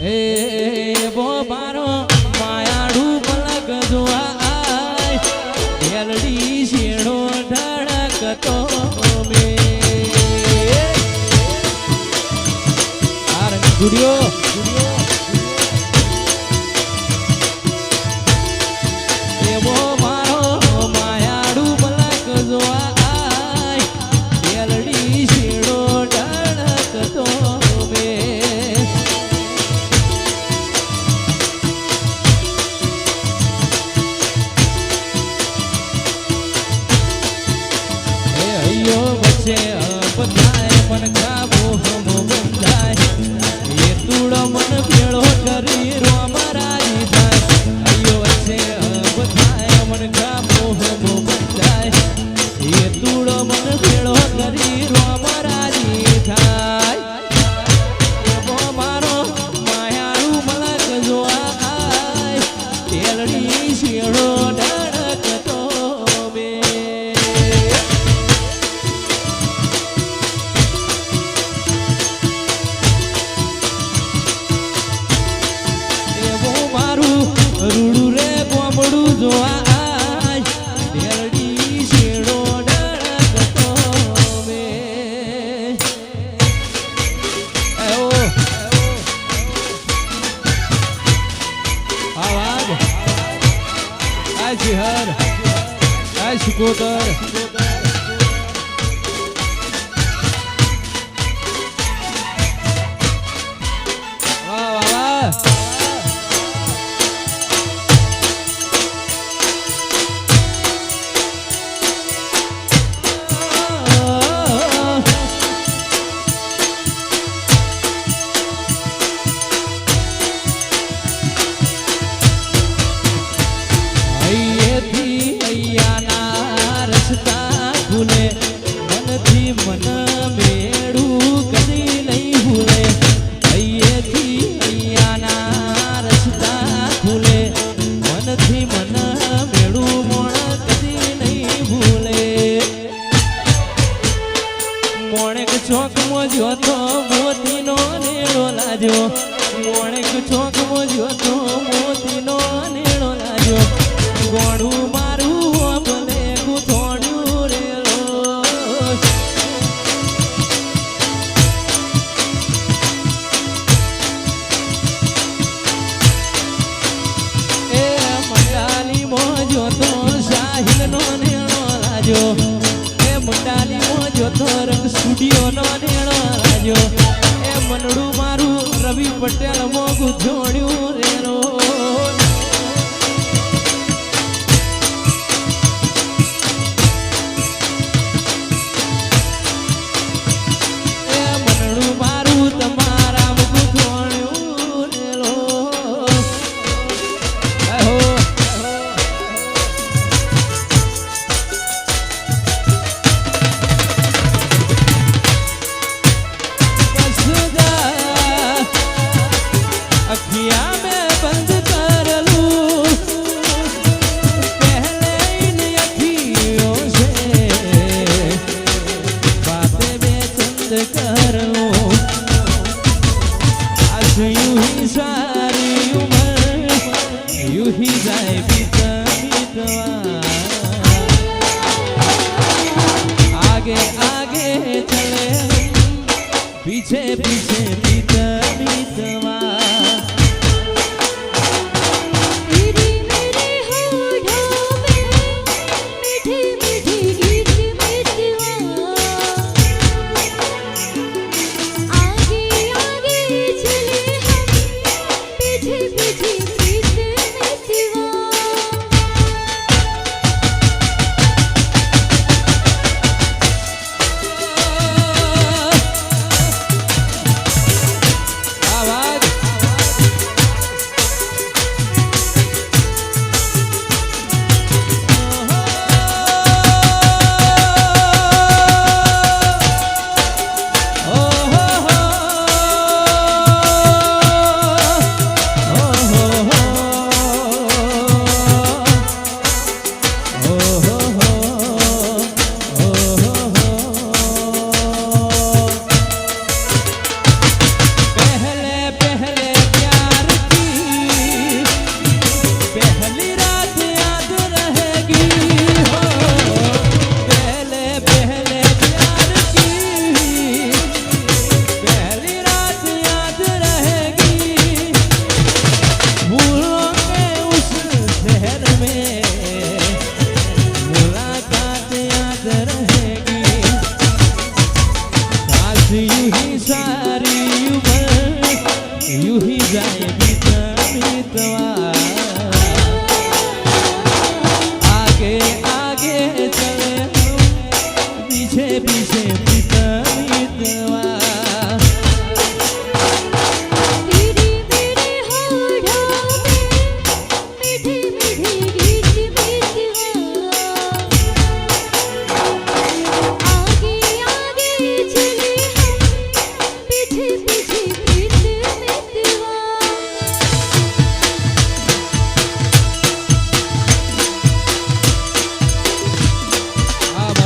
એ બો મારો માયાડું પલક જોવા ઢેલડી શેડો ધડકતો મે આર ગુડિયો એવો મારો માયાડું પલક જોવા ઢેલડી શેડો ધડકતો મે વચ્ચે બધાય મન ખાબો હમો બંધાય એ તુડો મન ભેળો કરી રોમ રાજી થાય અયો વચ્ચે બધાય મન ખાબો હમો બંધાય એ તુડો મન ભેળો કરી રોમ રાજી થાય એવો મારો માયાળું મલક જોવાય તેલડી શેડો ધડકતો બે રૂડું રે ગોમડું જોવા ઢેલડી શેડો ધડકતો મે આવાજ આ શિહર આ શિકોતર વાહ વાહ મનથી મન મેળું કદી નહીં ભૂલે અહીંયાથી અહીંયાના રસ્તા ખુલે મનથી મન મેળું મોણ કદી નહીં ભૂલે મોણેક ચોકમાં જોતો મોતીનો નેળો લાજો મોણેક ચોકમાં જોતો મોતીનો નેળો લાજો ગોળું મારું ભલે ગુથોડ્યું રેલો એ મંડાલી મોજો તો સાહિલનો નેણો લાજો એ મંડાલી મોજો તો રંગ સ્ટુડિયોનો નેણો લાજો એ મનડું મારું રવિ પટેલ મોગું જોડ્યું રેલો अखियां में बंद कर लूं पहले इन अखियों से बातें बेचंद करूं आज यूं ही सारी उम्र यूं ही जाए बीता बीतवा आगे आगे चले पीछे पीछे बीता बीतवा જાય બીજા મિતવા आगे आगे चले पीछे पीछे बीता मितवा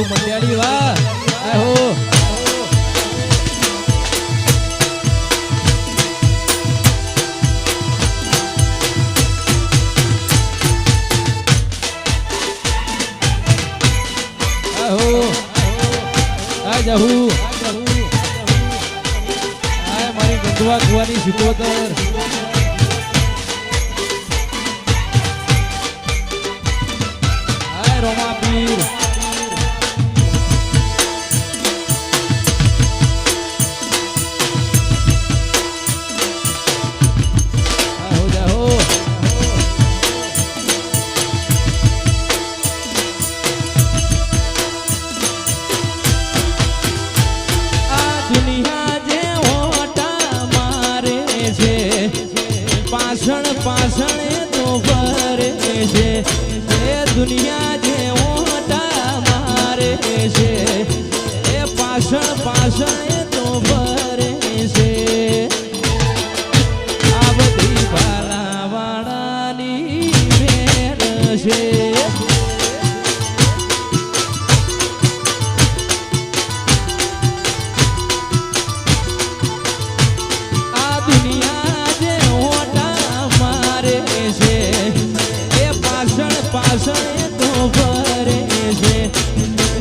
मंडियाली वाह आहो आहो आ जाहू आ मारी गंदवा कुवानी सिकोतर आ रोमा पीर પાછળ તો ભરે છે એ દુનિયા જે ઓટા મારે છે એ પાછળ પાછળ તો ભરે છે આ બધી બાલાવાળાની મેર છે આ દુનિયા જે પાછળ તો ભરે છે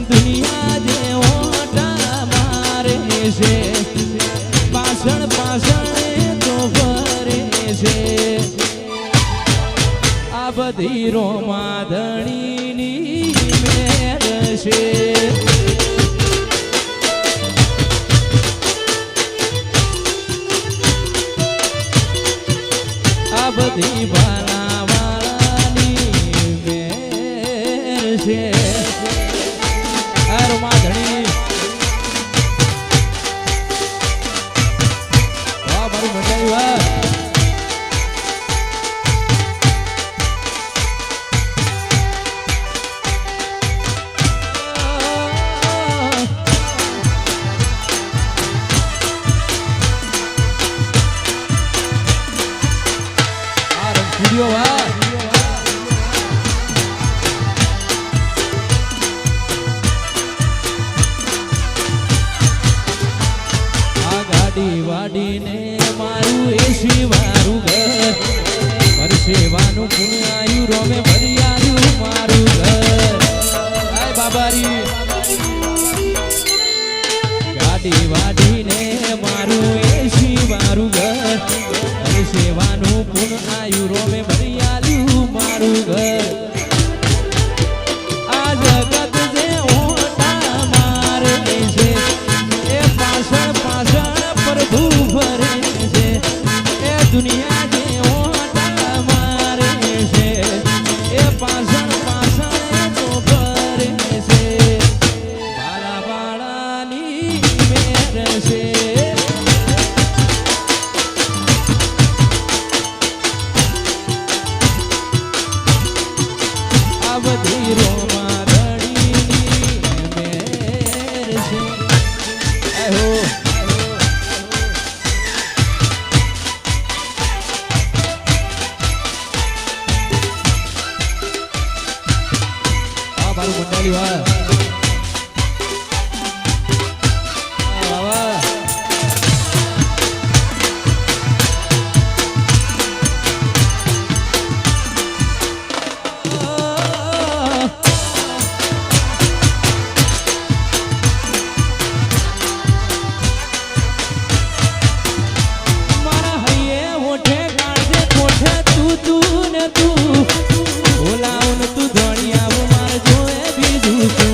દુનિયા જે ઓટા મારે છે પાછળ પાછળ તો ભરે છે આ બધી રોમાધણીની મેર છે આ બધી છે આ રોમાધણી વાહ મારી મંડળી વાહ આ રંગપુરીઓ વાહ વાડીને મારું એસી વારું ઘર મારું સેવાનું પુણ આયુ રોમે ભરી આવ્યું મારું ઘર આય બાબારી ગાડી વાડીને મારું એસી વારું ઘર મારું સેવાનું પુણ આયુ રોમે ભરી આવ્યું મારું ઘર આ જગત જે ઓટા મારે છે એ પાછળ પાછળ પ્રભુ ભરે છે એ દુનિયા જે ઓટા મારે છે એ પાછળ પાછળ તો ભરે છે બાળા બાળાની મેર છે આ બધી રોમાધણીની મેર છે આહો મંડાલી વાહ મારા હૈયે ઓઠે કાઢે કોઠે તું ને તું બોલાવું તું ધોણી આવ માર જોએ બીજું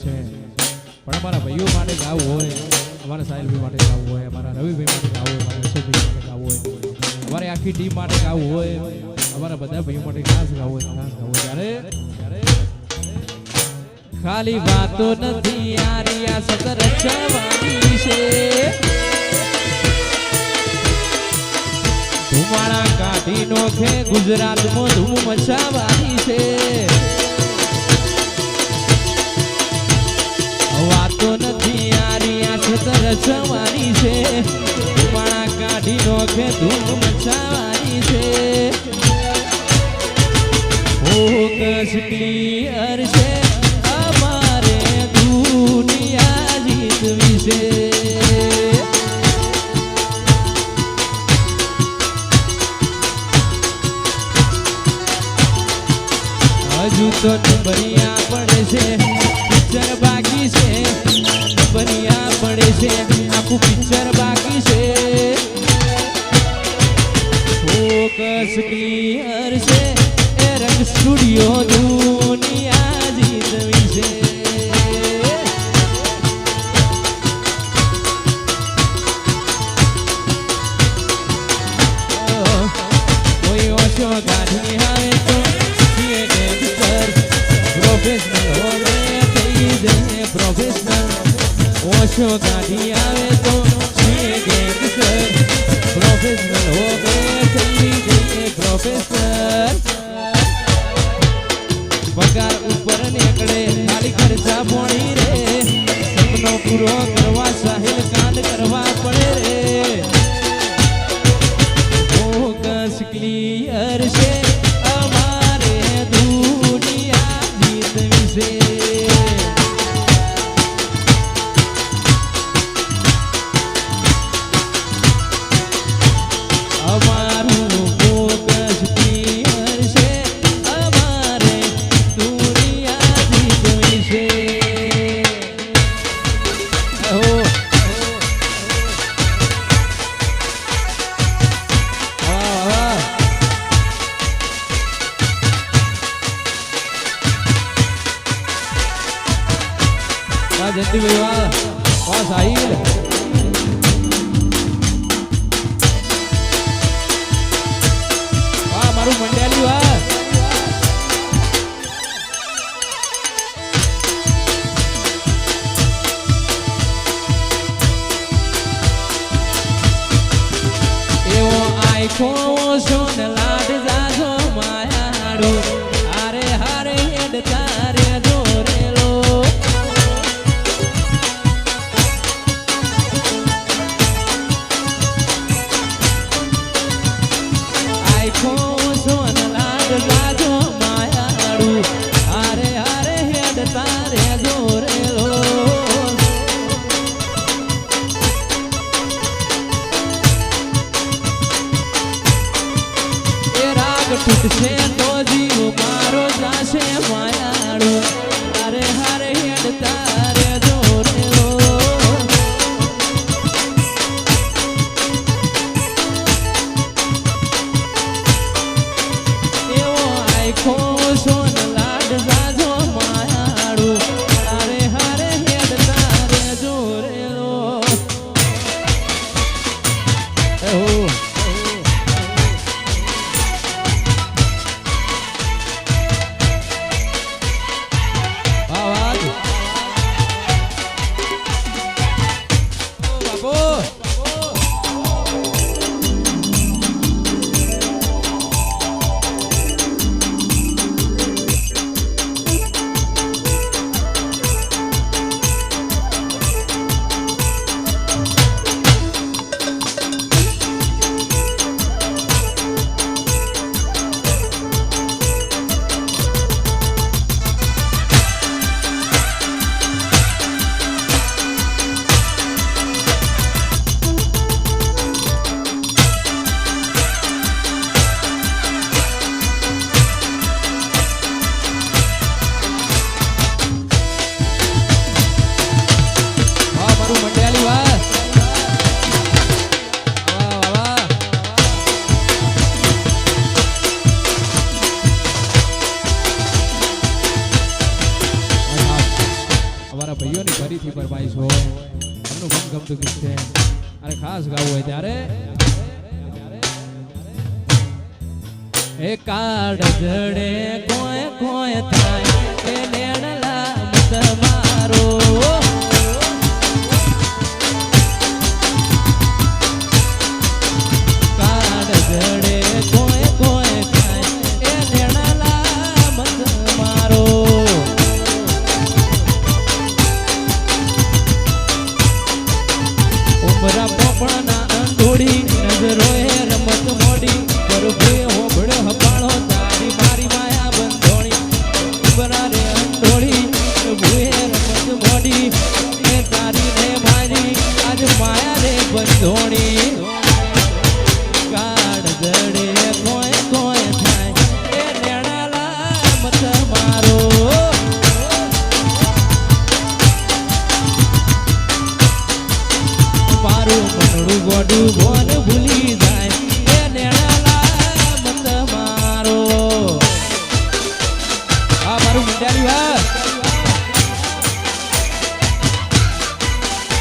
છે પણ અમારા ભાઈઓ માટે ગાવું હોય અમારા સાહિલભાઈ માટે ગાવું હોય અમારા રવિભાઈ માટે ગાવું હોય અમારા યશોભાઈ માટે ગાવું હોય અમારી આખી ટીમ માટે ગાવું હોય અમારા બધા ભાઈઓ માટે ખાસ ગાવું હોય ત્યારે ખાલી વાતો નથી યારી આ સતર રચવાની છે ધુમાડા કાઢી નોખે ગુજરાતમાં ધૂમ મચાવવાની છે વાતો નથી યારી આ સતર રચવાની છે ધુમાડા કાઢી નોખે ધૂમ મચાવવાની છે ફોકસ ક્લિયર છે અમારે દુનિયા જીતવી છે હજુ તો નંબરિયા પડે છે પિક્ચર બાકી છે નંબરિયા પડે છે આખું પિક્ચર બાકી છે ફોકસ ક્લિયર છે એ રંગ સ્ટુડિયો દુનિયા જીતવી છે કોઈ ઓછો ગાડી આવે તો પ્રોફેશનલ હોવે થઈ જઈએ પ્રોફેશનલ ઓછો ગાડી આવે તો ગેંગસ્ટર પ્રોફેશનલ હોવે થઈ જઈએ પ્રોફેશનલ પગાર ઉપર નીકળે ખાલી ખર્ચા પોણી રે સપનો પૂરો કરવા સાહિલ કાંડ કરવા પડે રે ફોકસ ક્લિયર છે અમારે દુનિયા જીતવી છે અમારું ફોકસ ક્લિયર છે અમારે દુનિયા જીતવી છે જયંતિભાઈ વાહ સાહિલ વાહ મારું મંડ્યાલી વાહ એવો આખો સોન લાડ જાજો માયાડું હારે હારે હેડ તારે દોરેલો સોન લાડ જાજો માયાડું હારે હારે હેડ તારે દોરેલો એ રાગ તૂટશે તો જીવ મારો જાશે માયાડું હારે હારે હેડ તારે દોરેલો સોન લાડ જાજો માયાડું હારે હારે હેડ તારે જોરેલો ગમતું ગીત છે અને ખાસ ગાવું હોય ત્યારે એ કાળ જડે કોઈ કોઈ થાય એ લેણલા તમારો કાળ જડે કોઈ કોઈ થાય એ લેણલા તમારો ઉમરા પોપણના અંધોડી નજરોએ રમત મોડી પ્રભુએ હોબળે હપાળો તારી મારી માયા બંધોણી ઉમરા રે અંધોડી પ્રભુએ રમત મોડી એ તારી ને મારી આજ માયા રે બંધોણી કાળ જડે કોઈ કોઈ થાય એ નેણાલા મત મારો મારું મનડું ગોડું બોન ભૂલી જાય એ નેણાલા મત મારો આ મારું મંડારી હા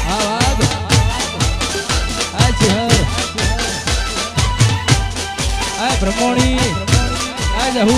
આ વાગ આ જહર આ બ્રહ્મોણી આ જહુ